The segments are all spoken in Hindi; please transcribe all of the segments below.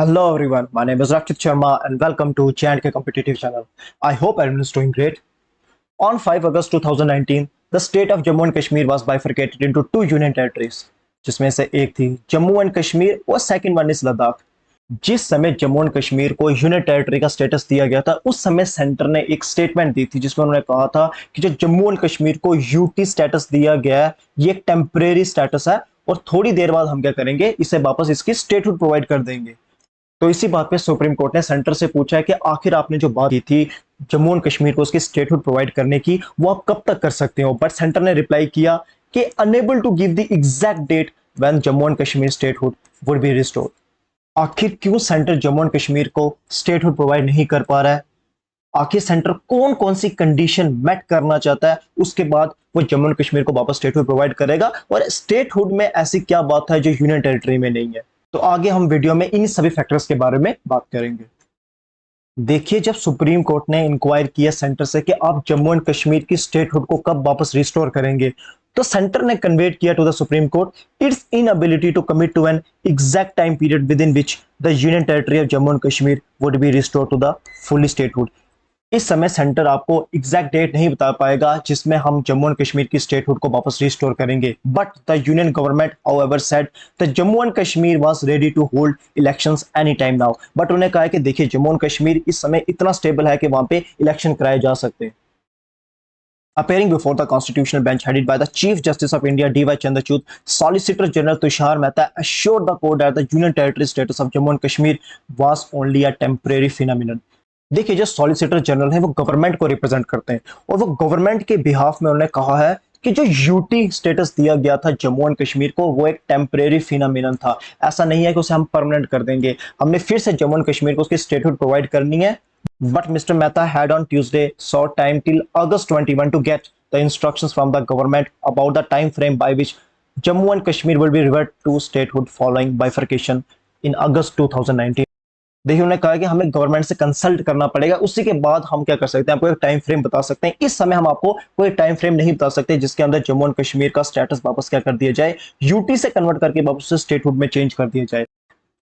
Hello everyone, my name is Rakshit Sharma and welcome to J&K Competitive Channel. I hope everyone is doing great. On 5 August 2019, the state of Jammu and Kashmir was bifurcated into two union territories, जिसमें से एक थी जम्मू एंड कश्मीर और सेकंड वन इज लद्दाख। जिस समय जम्मू एंड कश्मीर को यूनियन टेरिटरी का स्टेटस दिया गया था, उस समय सेंटर ने एक स्टेटमेंट दी थी जिसमें उन्होंने कहा था कि जो जम्मू एंड कश्मीर को यूटी स्टेटस दिया गया है, ये एक टेम्परेरी स्टेटस है और थोड़ी देर बाद हम क्या करेंगे, इसे वापस इसकी स्टेटहुड प्रोवाइड कर देंगे। तो इसी बात पे सुप्रीम कोर्ट ने सेंटर से पूछा है कि आखिर आपने जो बात की थी जम्मू एंड कश्मीर को उसकी स्टेटहुड प्रोवाइड करने की, वो आप कब तक कर सकते हो। बट सेंटर ने रिप्लाई किया कि unable to give the exact date when Jammu and Kashmir statehood would be restored. आखिर क्यों सेंटर जम्मू एंड कश्मीर को स्टेटहुड प्रोवाइड नहीं कर पा रहा है, आखिर सेंटर कौन कौन सी कंडीशन मेट करना चाहता है, उसके बाद वो जम्मू एंड कश्मीर को वापस स्टेटहुड प्रोवाइड करेगा, और स्टेटहुड में ऐसी क्या बात है जो यूनियन टेरिटरी में नहीं है। तो आगे हम वीडियो में इन सभी फैक्टर्स के बारे में बात करेंगे। देखिए, जब सुप्रीम कोर्ट ने इंक्वायर किया सेंटर से कि आप जम्मू एंड कश्मीर की स्टेटहुड को कब वापस रिस्टोर करेंगे, तो सेंटर ने कन्वेट किया to the supreme court its inability to commit to an exact time period within which the union territory of Jammu and Kashmir would be restore to the full statehood. इस समय सेंटर आपको एग्जैक्ट डेट नहीं बता पाएगा जिसमें हम जम्मू एंड कश्मीर की स्टेटहुड को वापस रिस्टोर करेंगे। But the union government however said the Jammu and Kashmir was ready to hold elections any time now. But उन्हें कहा है कि देखिए, जम्मू एंड कश्मीर इस समय इतना स्टेबल है कि वहां पे इलेक्शन कराए जा सकते हैं। Appearing before the constitutional bench headed by the Chief Justice of India D.Y. Chandrachud, Solicitor General Tushar Mehta assured the court that the union territory status of Jammu and Kashmir was only a temporary phenomenon। देखिए, जो सॉलिसिटर जनरल है वो गवर्नमेंट को रिप्रेजेंट करते हैं और वो गवर्नमेंट के बिहाफ में उन्होंने कहा है कि जो यूटी स्टेटस दिया गया था जम्मू एंड कश्मीर को, वो एक टेम्परेरी फिनोमिनन था। ऐसा नहीं है कि उसे हम परमानेंट कर देंगे, हमने फिर से जम्मू एंड कश्मीर को उसकी स्टेटहुड प्रोवाइड करनी है। But mister Mehta had on Tuesday sought time till August 21 to get the instructions from the government about the time frame by which Jammu and Kashmir will be revert to statehood following bifurcation in August 2019। देखिए, उन्होंने कहा कि हमें गवर्नमेंट से कंसल्ट करना पड़ेगा, उसी के बाद हम क्या कर सकते हैं, आपको एक टाइम फ्रेम बता सकते हैं। इस समय हम आपको कोई टाइम फ्रेम नहीं बता सकते जिसके अंदर जम्मू एंड कश्मीर का स्टेटस वापस क्या कर दिया जाए, यूटी से कन्वर्ट करके वापस से स्टेटहुड में चेंज कर दिया जाए।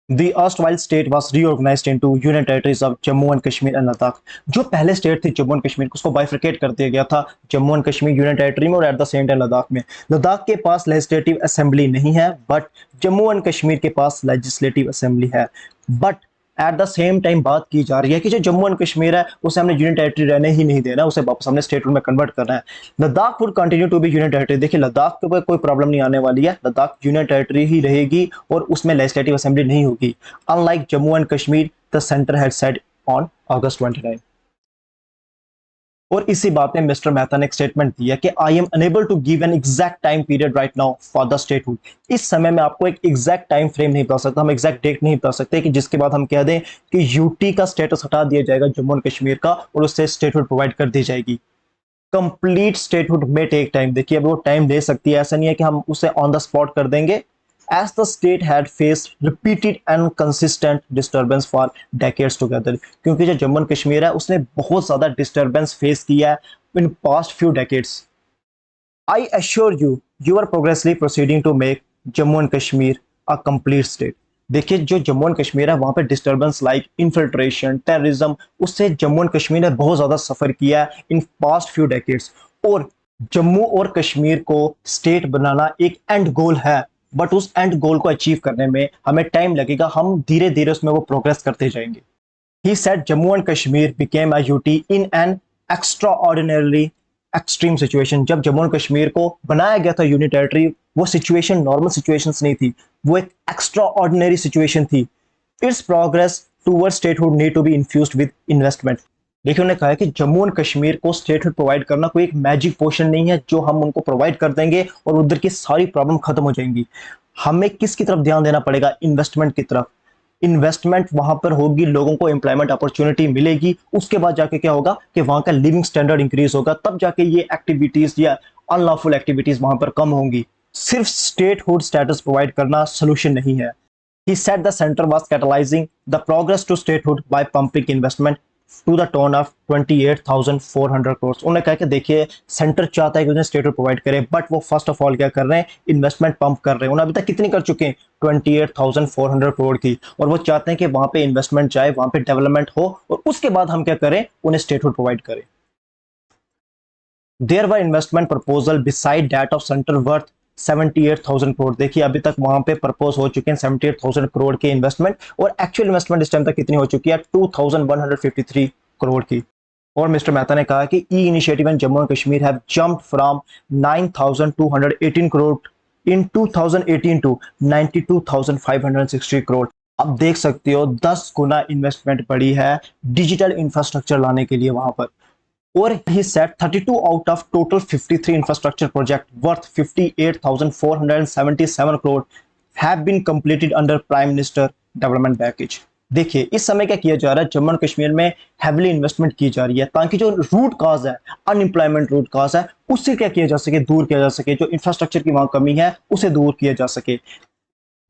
The erstwhile state was reorganized into union territories of Jammu and Kashmir and Ladakh। जो पहले स्टेट थी जम्मू एंड कश्मीर, उसको बाइफरकेट कर दिया गया था Jammu and Kashmir union territory में और at the same time Ladakh में। लद्दाख के पास लेजिस्लेटिव असेंबली नहीं है, बट जम्मू एंड कश्मीर के पास लेजिस्लेटिव असेंबली है। But at the same time बात की जा रही है कि जो जम्मू एंड कश्मीर है उसे हमने यूनियन टेरिटरी रहने ही नहीं देना, उसे वापस हमने स्टेटहुड में कन्वर्ट करना है। Ladakh would continue to be union territory. देखिए, लद्दाख के ऊपर कोई प्रॉब्लम नहीं आने वाली है, लद्दाख यूनियन टेरिटरी ही रहेगी और उसमें लेजिस्लेटिव असेंबली नहीं होगी, unlike Jammu and Kashmir the centre had said on August 29। और इसी बात में मिस्टर मेहता ने एक स्टेटमेंट दिया कि I am unable to give an exact time period right now for the statehood. इस समय में आपको एक एग्जैक्ट टाइम फ्रेम नहीं बता सकता, हम एग्जैक्ट डेट नहीं बता सकते कि जिसके बाद हम कह दें कि यूटी का स्टेटस हटा दिया जाएगा जम्मू एंड कश्मीर का और उससे स्टेटहुड प्रोवाइड कर दी जाएगी। कंप्लीट स्टेटहुड में टेक टाइम। देखिए, अब वो टाइम ले सकती है, ऐसा नहीं है कि हम उसे ऑन द स्पॉट कर देंगे। As the state had faced repeated and consistent disturbance for decades together, क्योंकि जो जम्मू एंड कश्मीर है उसने बहुत ज्यादा डिस्टर्बेंस फेस किया है in past few decades. I assure you you are progressively proceeding to make Jammu and Kashmir a complete state. देखिए, जो जम्मू एंड कश्मीर है वहां पे डिस्टर्बेंस लाइक इन्फिल्ट्रेशन, टेररिज्म, उससे जम्मू एंड कश्मीर ने बहुत ज्यादा सफर किया है इन पास्ट फ्यू डेकेड्स। और जम्मू और कश्मीर को स्टेट बनाना एक एंड गोल है, बट उस एंड गोल को अचीव करने में हमें टाइम लगेगा, हम धीरे धीरे उसमें वो प्रोग्रेस करते जाएंगे। He said Jammu and Kashmir became a UT in an extraordinary extreme situation. जब जम्मू एंड कश्मीर को बनाया गया था यूनियन टेरिटरी, वो सिचुएशन नॉर्मल सिचुएशंस नहीं थी, वो एक एक्स्ट्राऑर्डिनरी सिचुएशन थी। Its progress toward statehood need to be infused with investment. देखिए, उन्होंने कहा है कि जम्मू एंड कश्मीर को स्टेटहुड प्रोवाइड करना कोई एक मैजिक पोशन नहीं है जो हम उनको प्रोवाइड कर देंगे और उधर की सारी प्रॉब्लम खत्म हो जाएंगी। हमें किसकी तरफ ध्यान देना पड़ेगा? इन्वेस्टमेंट की तरफ। इन्वेस्टमेंट वहां पर होगी, लोगों को एम्प्लॉयमेंट अपॉर्चुनिटी मिलेगी, उसके बाद जाके क्या होगा कि वहां का लिविंग स्टैंडर्ड इंक्रीज होगा, तब जाके ये एक्टिविटीज या अनलॉफुल एक्टिविटीज वहां पर कम होंगी। सिर्फ स्टेटहुड स्टेटस प्रोवाइड करना सोल्यूशन नहीं है। He said the center was catalyzing the progress to statehood by pumping investment to the tone of 28,400 crore. उन्होंने कहा कि देखिए सेंटर चाहता है कि उन्हें स्टेट प्रोवाइड करे, बट वो फर्स्ट ऑफ ऑल क्या कर रहे हैं, इन्वेस्टमेंट पंप कर रहे हैं। उन्होंने अभी तक कितनी कर चुके हैं, 28,400 करोड़ की, और वो चाहते हैं कि वहां पे इन्वेस्टमेंट जाए, वहां पे डेवलपमेंट हो, और उसके बाद हम क्या करें, उन्हें स्टेटहुड प्रोवाइड करें। There were investment proposal beside that of centre worth 78,000 crore. देखिए अभी तक वहां पे प्रपोज हो चुके हैं 78,000 करोड़ के इन्वेस्टमेंट, और एक्चुअल इन्वेस्टमेंट इस टाइम तक कितनी हो चुकी है, 2,153 करोड़ की। और मिस्टर मेहता ने कहा कि e initiative in Jammu and Kashmir have jumped from 9,218 crore in 2018 to 92,560 crore. अब देख सकते हो 10 गुना इन्वेस्टमेंट बढ़ी है डिजिटल इंफ्रास्ट्रक्चर लाने के लिए वहां पर। और he said 32 out of total 53 infrastructure project worth 58,477 crore have been completed under Prime Minister Development Package। देखिए इस समय क्या किया जा रहा है, जम्मू एंड कश्मीर में हैविली इन्वेस्टमेंट की जा रही है ताकि जो रूट काज है, अनएम्प्लॉयमेंट रूट काज है, उससे क्या किया जा सके, दूर किया जा सके, जो इंफ्रास्ट्रक्चर की वहां कमी है उसे दूर किया जा सके।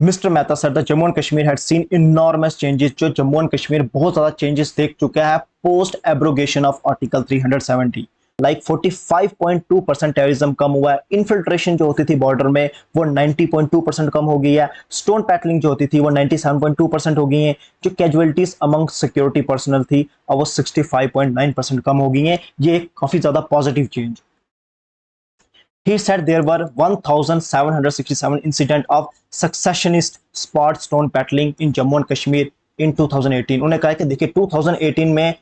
Mister Mehta sir, the Jammu and Kashmir had seen enormous changes. जो जम्मू एंड कश्मीर बहुत ज्यादा चेंजेस देख चुका है post abrogation of article 370। Like 45.2% terrorism कम हुआ है, इन्फिल्ट्रेशन जो होती थी बॉर्डर में वो 90.2% कम हो गई है, स्टोन पैटलिंग जो होती थी वो 97.2% हो गई है, जो कैजुअलिटीज अमंग सिक्योरिटी पर्सनल थी अब वो 65.9% कम हो गई है। ये एक काफी ज्यादा positive change. He said there were 1,767 incidents of successionist spot stone battling in Jammu and Kashmir in 2018। उन्होंने कहा कि देखिए 2018 में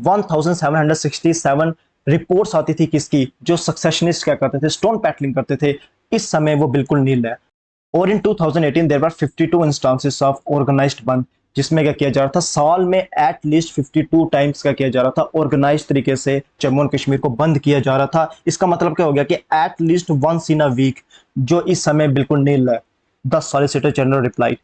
1,767 रिपोर्ट्स आती थी किसकी, जो सक्सेशनिस्ट क्या करते थे, स्टोन पैटलिंग करते थे। इस समय वो बिल्कुल नील है। और in 2018 there were 52 instances of organised bandh, जिसमें क्या किया जा रहा था, साल में एट लीस्ट 52 टाइम्स क्या किया जा रहा था, ऑर्गेनाइज तरीके से जम्मू एंड कश्मीर को बंद किया जा रहा था। इसका मतलब क्या हो गया कि at least once in a week, जो इस समय बिल्कुल नील है। The solicitor general reply.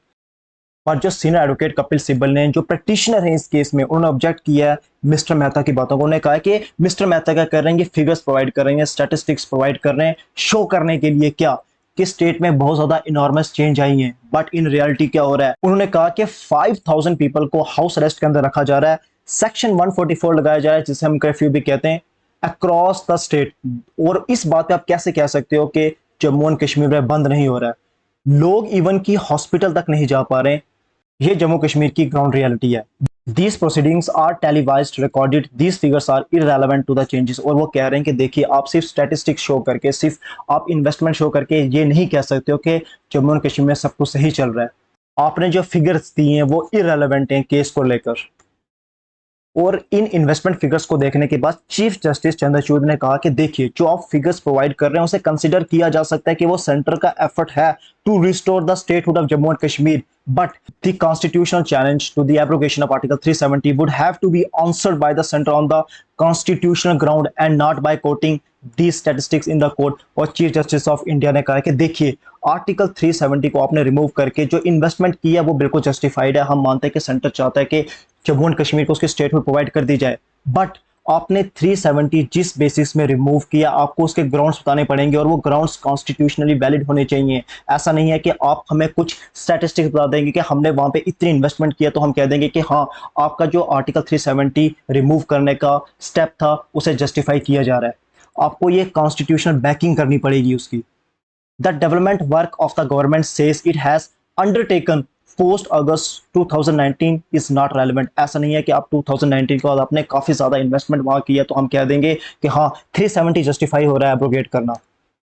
और जो सीनियर एडवोकेट कपिल सिब्बल ने, जो प्रैक्टिशनर हैं इस केस में, उन्होंने ऑब्जेक्ट किया है मिस्टर मेहता की बातों को। उन्होंने कहा कि मिस्टर मेहता क्या कर रहे हैं, ये फिगर्स प्रोवाइड कर रहे हैं, स्टैटिस्टिक्स प्रोवाइड कर रहे हैं, शो करने के लिए क्या, कि स्टेट में बहुत ज्यादा इनॉर्मस चेंज आई हैं, बट इन रियलिटी क्या हो रहा है। उन्होंने कहा कि 5,000 पीपल को हाउस अरेस्ट के अंदर रखा जा रहा है, सेक्शन 144 लगाया जा रहा है जिसे हम कर्फ्यू भी कहते हैं, अक्रॉस द स्टेट। और इस बात पे आप कैसे कह सकते हो कि जम्मू एंड कश्मीर में बंद नहीं हो रहा है, लोग इवन की हॉस्पिटल तक नहीं जा पा रहे। ये जम्मू कश्मीर की ग्राउंड रियलिटी है। These proceedings are televised, recorded. These figures are irrelevant to the changes। और वो कह रहे हैं कि देखिए आप सिर्फ स्टैटिस्टिक्स शो करके, सिर्फ आप इन्वेस्टमेंट शो करके ये नहीं कह सकते हो कि जम्मू एंड कश्मीर में सब कुछ सही चल रहा है। आपने जो फिगर्स दिए हैं वो इररेलेवेंट हैं केस को लेकर। और इन इन्वेस्टमेंट फिगर्स को देखने के बाद चीफ जस्टिस चंद्रचूड़ ने कहा कि देखिए जो आप फिगर्स प्रोवाइड कर रहे हैं उसे कंसीडर किया जा सकता है कि वो सेंटर का एफर्ट है to restore the statehood of Jammu and Kashmir, but the constitutional challenge to the abrogation of Article 370 would have to be answered by the center on the constitutional ground and not by quoting these statistics in the court। और चीफ जस्टिस ऑफ इंडिया ने कहा कि देखिए आर्टिकल 370 को आपने रिमूव करके जो इन्वेस्टमेंट किया वो बिल्कुल जस्टिफाइड है। हम मानते हैं कि सेंटर चाहता है कि जम्मू एंड कश्मीर को उसके स्टेटहुड प्रोवाइड कर दी जाए, बट आपने 370 जिस बेसिस में रिमूव किया आपको उसके ग्राउंड्स बताने पड़ेंगे, और वो ग्राउंड्स कॉन्स्टिट्यूशनली वैलिड होने चाहिए। ऐसा नहीं है कि आप हमें कुछ स्टैटिस्टिक्स बता देंगे कि हमने वहां पे इतनी इन्वेस्टमेंट किया तो हम कह देंगे कि हाँ आपका जो आर्टिकल 370 रिमूव करने का स्टेप था उसे जस्टिफाई किया जा रहा है। आपको ये कॉन्स्टिट्यूशनल बैकिंग करनी पड़ेगी उसकी। The development work of the government says it has undertaken post August 2019 is not relevant. ऐसा नहीं है कि आप 2019 के बाद आपने काफी ज्यादा इन्वेस्टमेंट वहां किया तो हम कह देंगे कि हाँ 370 जस्टिफाई हो रहा है एब्रोगेट करना।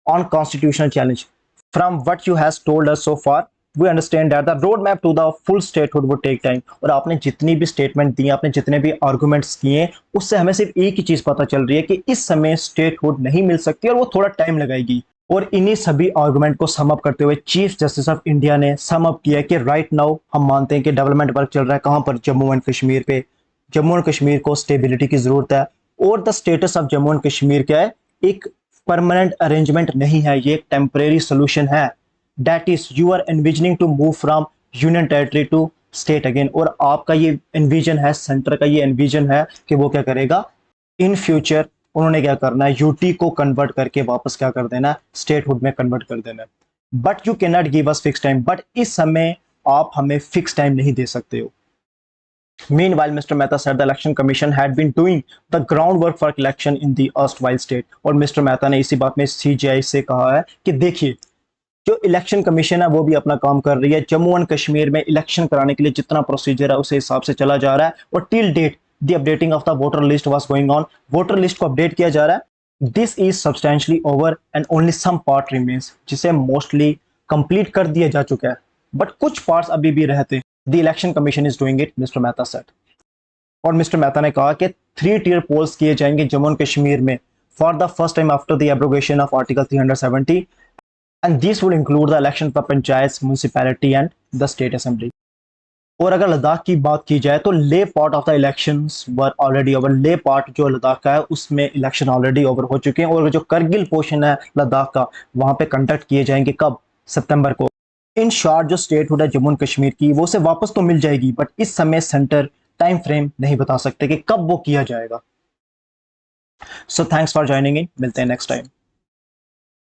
On constitutional challenge, from what you has told us so far we understand that the road map to the full statehood would take time. और आपने जितनी भी स्टेटमेंट दी, आपने जितने भी आर्गुमेंट्स किए, उससे हमें सिर्फ एक ही चीज पता चल रही है कि इस समय स्टेटहुड नहीं मिल सकती और वो थोड़ा टाइम लगाएगी। और इन्हीं सभी आर्गुमेंट को सम अप करते हुए चीफ जस्टिस ऑफ इंडिया ने सम अप किया कि राइट नाउ हम मानते हैं कि डेवलपमेंट वर्क चल रहा है कहां पर, जम्मू एंड कश्मीर पे। जम्मू एंड कश्मीर को स्टेबिलिटी की जरूरत है, और the status of Jammu and Kashmir क्या है, एक परमानेंट अरेंजमेंट नहीं है, ये एक टेम्परेरी सोल्यूशन है। That is you are envisioning to move from union territory to state again. और आपका ये एनविजन है, सेंटर का ये एनविजन है कि वो क्या करेगा इन फ्यूचर, उन्होंने क्या करना है, यूटी को कन्वर्ट करके वापस क्या कर देना, स्टेटहुड में कन्वर्ट कर देना। But you can not give us fix time, but इस समय आप हमें फिक्स टाइम नहीं दे सकते हो। Meanwhile, Mr. Mehta said the election commission had been doing the groundwork for election in the erstwhile state. और मिस्टर मेहता ने इसी बात में सीजीआई से कहा है कि देखिए, जो इलेक्शन कमीशन है वो भी अपना काम कर रही है। जम्मू एंड कश्मीर में इलेक्शन कराने के लिए जितना प्रोसीजर है उस हिसाब से चला जा रहा है, और till date the updating of the voter list was going on. Voter list को अपडेट किया जा रहा है। This is substantially over and only some part remains, जिसे मोस्टली कंप्लीट कर दिया जा चुका है, बट कुछ पार्ट्स अभी भी रहते। The election commission is doing it, mister Mehta said. और मिस्टर मेहता ने कहा कि 3 tier पोल्स किए जाएंगे जम्मू एंड कश्मीर में for the first time after the abrogation of article 370, and this would include the election for panchayat, municipality and the state assembly. और अगर लद्दाख की बात की जाए तो ले part of the elections were already over. ले पार्ट जो लद्दाख का है उसमें इलेक्शन ऑलरेडी ओवर हो चुके हैं, और जो करगिल पोर्शन है लद्दाख का वहां पे कंडक्ट किए जाएंगे कब? सितंबर को। इन शॉर्ट जो स्टेटहुड है जम्मू एंड कश्मीर की वो से वापस तो मिल जाएगी, बट इस समय सेंटर टाइम फ्रेम नहीं बता सकते कि कब वो किया जाएगा। So thanks for joining in, मिलते हैं नेक्स्ट टाइम।